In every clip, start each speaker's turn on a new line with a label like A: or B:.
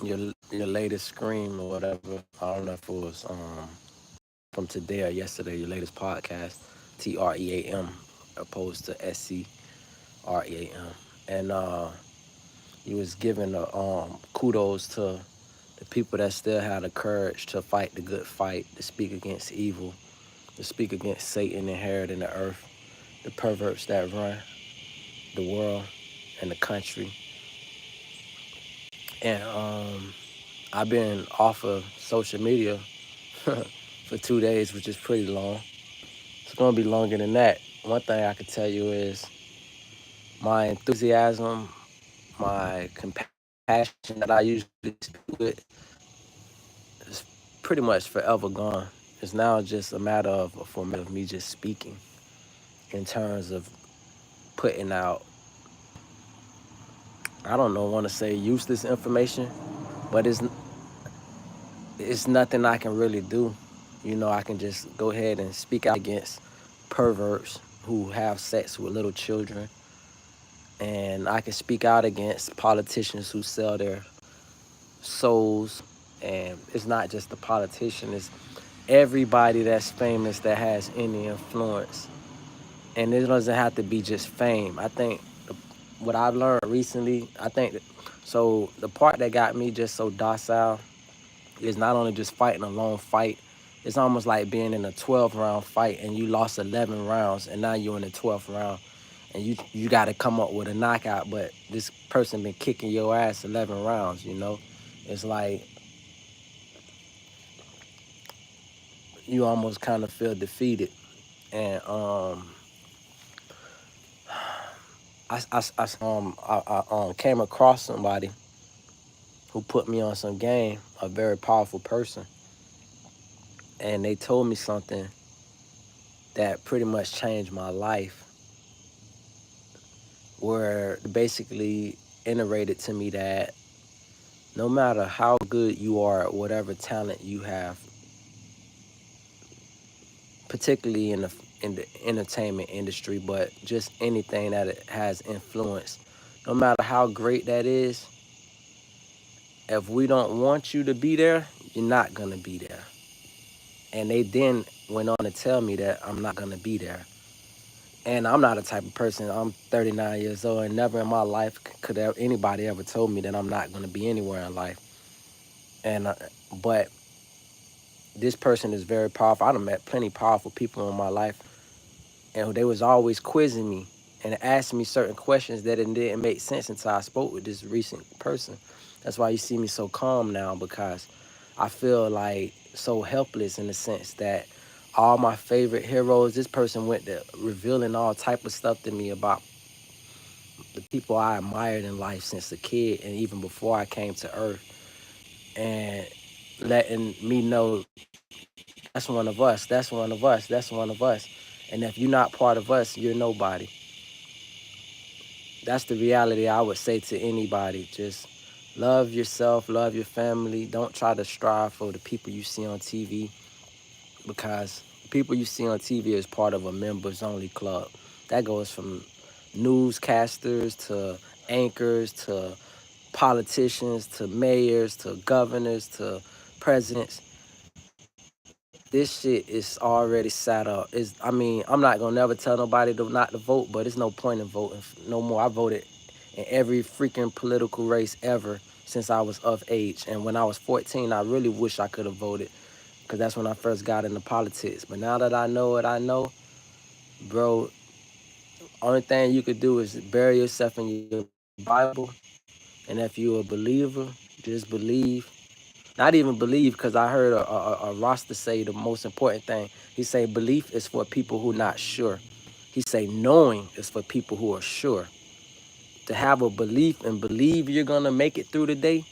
A: your latest scream or whatever. I don't know if it was from today or yesterday. Your latest podcast, TREAM, opposed to SCREAM, and you was giving the kudos to the people that still had the courage to fight the good fight, to speak against evil, to speak against Satan inheriting the earth, the perverts that run the world and the country. And I've been off of social media for 2 days, which is pretty long. It's gonna be longer than that. One thing I can tell you is my enthusiasm, my compassion that I usually speak with is pretty much forever gone. It's now just a matter of a format of me just speaking in terms of putting out, I don't know, want to say useless information, but it's nothing I can really do. You know, I can just go ahead and speak out against perverts who have sex with little children, and I can speak out against politicians who sell their souls. And it's not just the politician; it's everybody that's famous that has any influence. And it doesn't have to be just fame. I think what I've learned recently, I think that, so the part that got me just so docile is not only just fighting a long fight, it's almost like being in a 12 round fight and you lost 11 rounds and now you're in the 12th round and you got to come up with a knockout, but this person been kicking your ass 11 rounds, you know? It's like you almost kind of feel defeated. And I came across somebody who put me on some game, a very powerful person, and they told me something that pretty much changed my life, where basically iterated to me that no matter how good you are at whatever talent you have, particularly in the entertainment industry, but just anything that it has influence, no matter how great that is, if we don't want you to be there, you're not gonna be there. And they then went on to tell me that I'm not gonna be there. And I'm not a type of person. I'm 39 years old, and never in my life could anybody ever told me that I'm not gonna be anywhere in life. And but this person is very powerful. I've met plenty powerful people in my life, and they was always quizzing me and asking me certain questions that it didn't make sense until I spoke with this recent person. That's why you see me so calm now, because I feel like so helpless in the sense that all my favorite heroes, this person went to revealing all type of stuff to me about the people I admired in life since a kid and even before I came to Earth, and letting me know that's one of us, that's one of us, that's one of us. And if you're not part of us, you're nobody. That's the reality I would say to anybody. Just love yourself, love your family. Don't try to strive for the people you see on TV, because the people you see on TV is part of a members only club. That goes from newscasters to anchors to politicians to mayors to governors to presidents. This shit is already set up. I mean, I'm not gonna never tell nobody not to vote, but it's no point in voting no more. I voted in every freaking political race ever since I was of age. And when I was 14, I really wish I could have voted, because that's when I first got into politics. But now that I know what I know, bro, only thing you could do is bury yourself in your Bible. And if you're a believer, just believe. Not even believe, because I heard a Rasta say the most important thing. He say belief is for people who not sure. He say knowing is for people who are sure. To have a belief and believe you're gonna make it through the day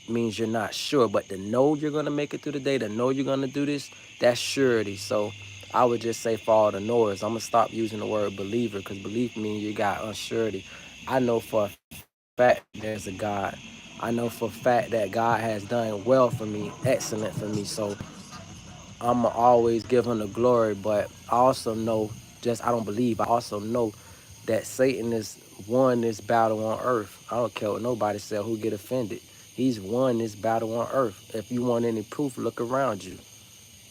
A: means you're not sure. But to know you're gonna make it through the day, to know you're gonna do this, that's surety. So I would just say for all the knowers, I'm gonna stop using the word believer, because belief means you got unsurety. I know for a fact there's a God. I know for a fact that God has done well for me, excellent for me. So I'ma always give him the glory. But I also know, just I don't believe, I also know that Satan is won this battle on earth. I don't care what nobody said who get offended. He's won this battle on earth. If you want any proof, look around you.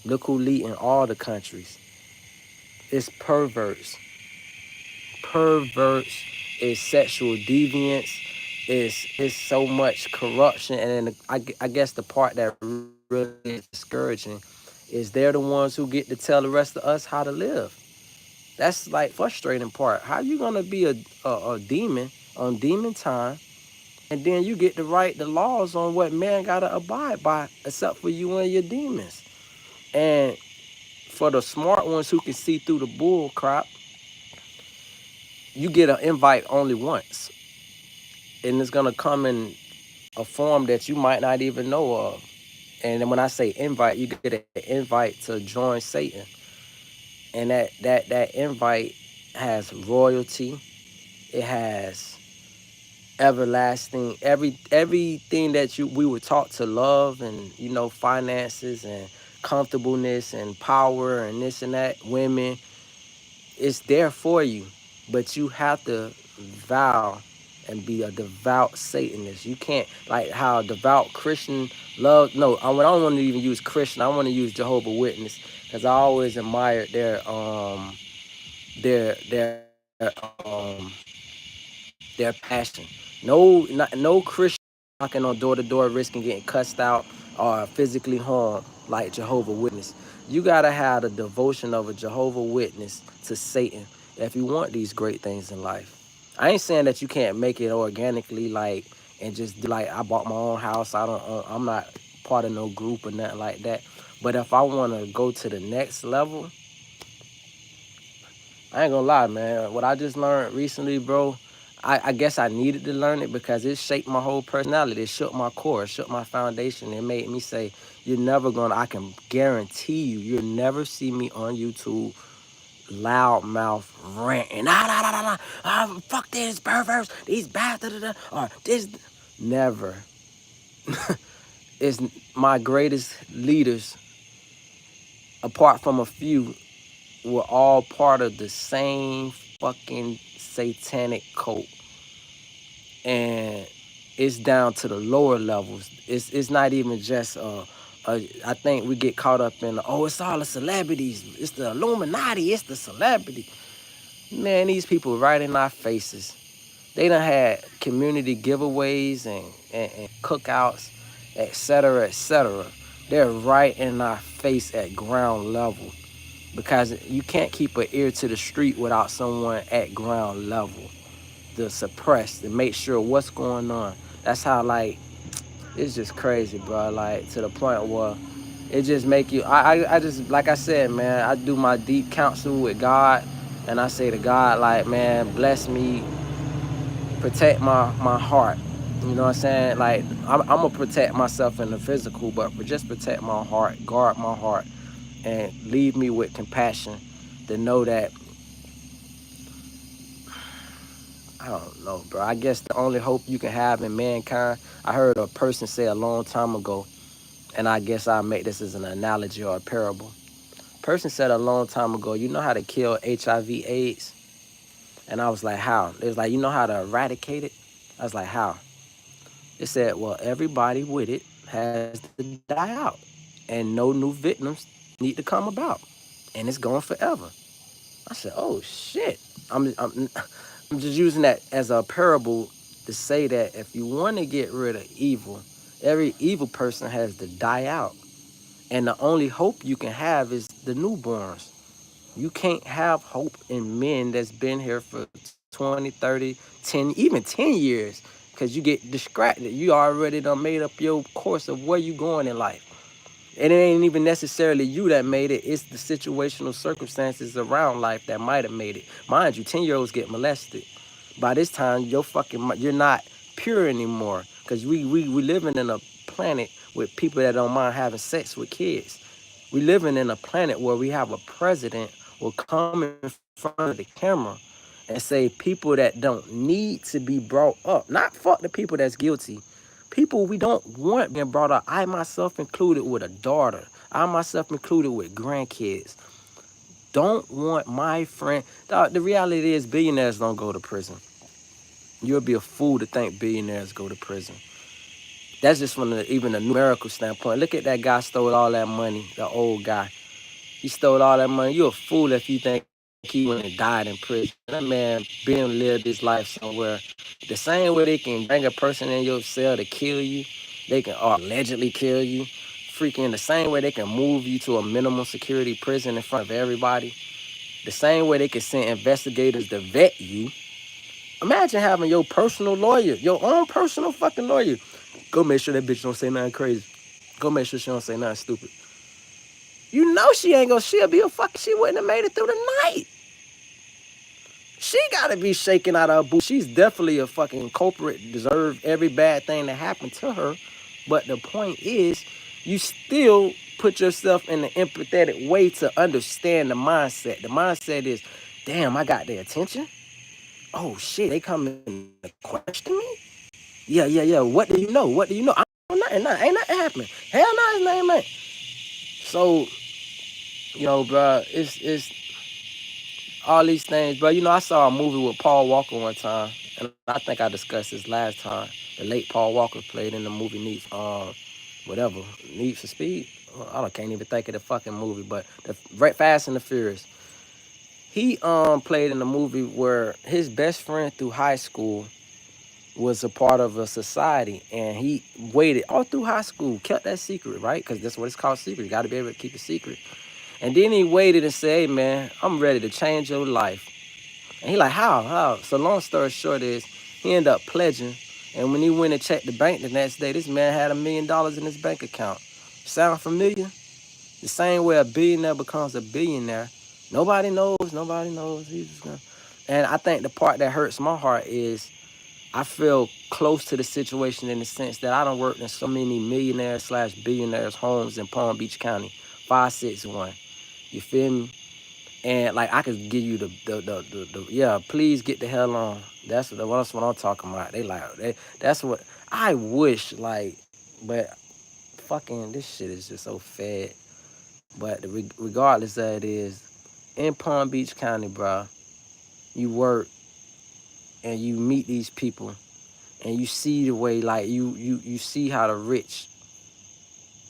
A: Look who lead in all the countries. It's perverts. Perverts. It's sexual deviance. It's so much corruption. And then I guess the part that really is discouraging is they're the ones who get to tell the rest of us how to live. That's like frustrating part. How you gonna be a demon on demon time, and then you get to write the laws on what man gotta abide by, except for you and your demons. And for the smart ones who can see through the bull crop, you get an invite only once, and it's gonna come in a form that you might not even know of. And then when I say invite, you get an invite to join Satan, and that invite has royalty. It has everlasting everything that you we were taught to love, and finances and comfortableness and power and this and that, women. It's there for you, but you have to vow and be a devout Satanist. You can't, like how devout Christian love. No, I don't want to even use Christian. I want to use Jehovah Witness, because I always admired their passion. No Christian knocking on door to door, risking getting cussed out or physically harmed like Jehovah Witness. You gotta have the devotion of a Jehovah Witness to Satan if you want these great things in life. I ain't saying that you can't make it organically, like, and just do, like, I bought my own house. I'm not part of no group or nothing like that. But if I want to go to the next level, I ain't gonna lie, man. What I just learned recently, bro, I guess I needed to learn it because it shaped my whole personality. It shook my core, it shook my foundation. It made me say, I can guarantee you, you'll never see me on YouTube loudmouth ranting. Fuck this, perverse, these bastards, or this. Never. It's my greatest leaders, apart from a few, were all part of the same fucking satanic cult. And it's down to the lower levels. It's not even just I think we get caught up in, oh, it's all the celebrities, it's the Illuminati, it's the celebrity. Man, these people right in our faces. They done had community giveaways and cookouts, etc., etc. They're right in our face at ground level, because you can't keep an ear to the street without someone at ground level to suppress, to make sure what's going on. That's how, like, it's just crazy, bro. Like, to the point where it just make you. I just, like I said, man, I do my deep counsel with God, and I say to God, like, man, bless me, protect my heart. You know what I'm saying? Like, I'm gonna protect myself in the physical, but just protect my heart, guard my heart, and leave me with compassion to know that, I don't know, bro. I guess the only hope you can have in mankind, I heard a person say a long time ago, and I guess I'll make this as an analogy or a parable. Person said a long time ago, you know how to kill HIV/AIDS? And I was like, how? It was like, you know how to eradicate it? I was like, how? It said, well, everybody with it has to die out, and no new victims need to come about, and it's going forever. I said, oh shit. I'm just using that as a parable to say that if you want to get rid of evil, every evil person has to die out. And the only hope you can have is the newborns. You can't have hope in men that's been here for 20, 30, 10, even 10 years, because you get distracted. You already done made up your course of where you going in life. And it ain't even necessarily you that made it. It's the situational circumstances around life that might have made it. Mind you, 10-year-olds get molested. By this time, you're not pure anymore, because we living in a planet with people that don't mind having sex with kids. We living in a planet where we have a president will come in front of the camera and say people that don't need to be brought up, not fuck the people that's guilty, people we don't want being brought up. I myself included with a daughter. I myself included with grandkids. Don't want my friend. The reality is billionaires don't go to prison. You'll be a fool to think billionaires go to prison. That's just from even a numerical standpoint. Look at that guy stole all that money, the old guy. He stole all that money. You're a fool if you think he went and died in prison. That man been lived his life somewhere. The same way they can bring a person in your cell to kill you, they can or allegedly kill you. Freaking the same way they can move you to a minimum security prison in front of everybody. The same way they can send investigators to vet you. Imagine having your personal lawyer, your own personal fucking lawyer. Go make sure that bitch don't say nothing crazy. Go make sure she don't say nothing stupid. You know she ain't gonna, she'll be a fucking, she wouldn't have made it through the night. She gotta be shaking out her boot. She's definitely a fucking culprit, deserve every bad thing that happened to her. But the point is, you still put yourself in an empathetic way to understand the mindset. The mindset is, damn, I got their attention. Oh shit, they coming to question me? Yeah. What do you know? What do you know? I don't know nothing. Ain't nothing happening. Hell no, his name ain't. So, bro, it's all these things, bro. I saw a movie with Paul Walker one time, and I think I discussed this last time. The late Paul Walker played in the movie whatever, Need for Speed. Can't even think of the fucking movie, but the Fast and the Furious. He played in a movie where his best friend through high school was a part of a society, and he waited all through high school, kept that secret, right? Because that's what it's called, secret. You got to be able to keep it secret. And then he waited and said, hey, man, I'm ready to change your life. And he like, how? So long story short is, he ended up pledging. And when he went and checked the bank the next day, this man had $1 million in his bank account. Sound familiar? The same way a billionaire becomes a billionaire. Nobody knows. He's just gonna... And I think the part that hurts my heart is I feel close to the situation in the sense that I done worked in so many millionaires slash billionaires homes in Palm Beach County. 561. You feel me? And like I could give you the yeah, please get the hell on. That's what I'm talking about. That's what I wish, like, but fucking this shit is just so fed. But regardless of it is, in Palm Beach County, bro, you work and you meet these people and you see the way, like, you see how the rich,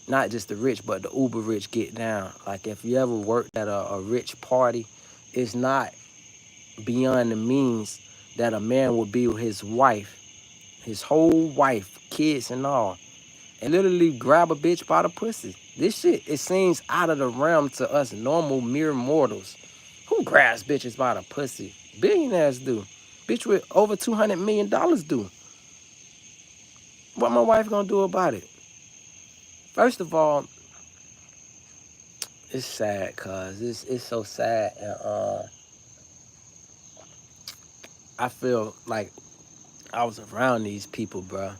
A: not just the rich, but the uber rich get down. Like, if you ever worked at a rich party, it's not beyond the means that a man would be with his wife, his whole wife, kids and all, and literally grab a bitch by the pussy. This shit, it seems out of the realm to us normal mere mortals. Who grabs bitches by the pussy? Billionaires do. Bitch with over $200 million do. What my wife gonna do about it? First of all, it's sad, cuz it's so sad, and I feel like I was around these people, bro.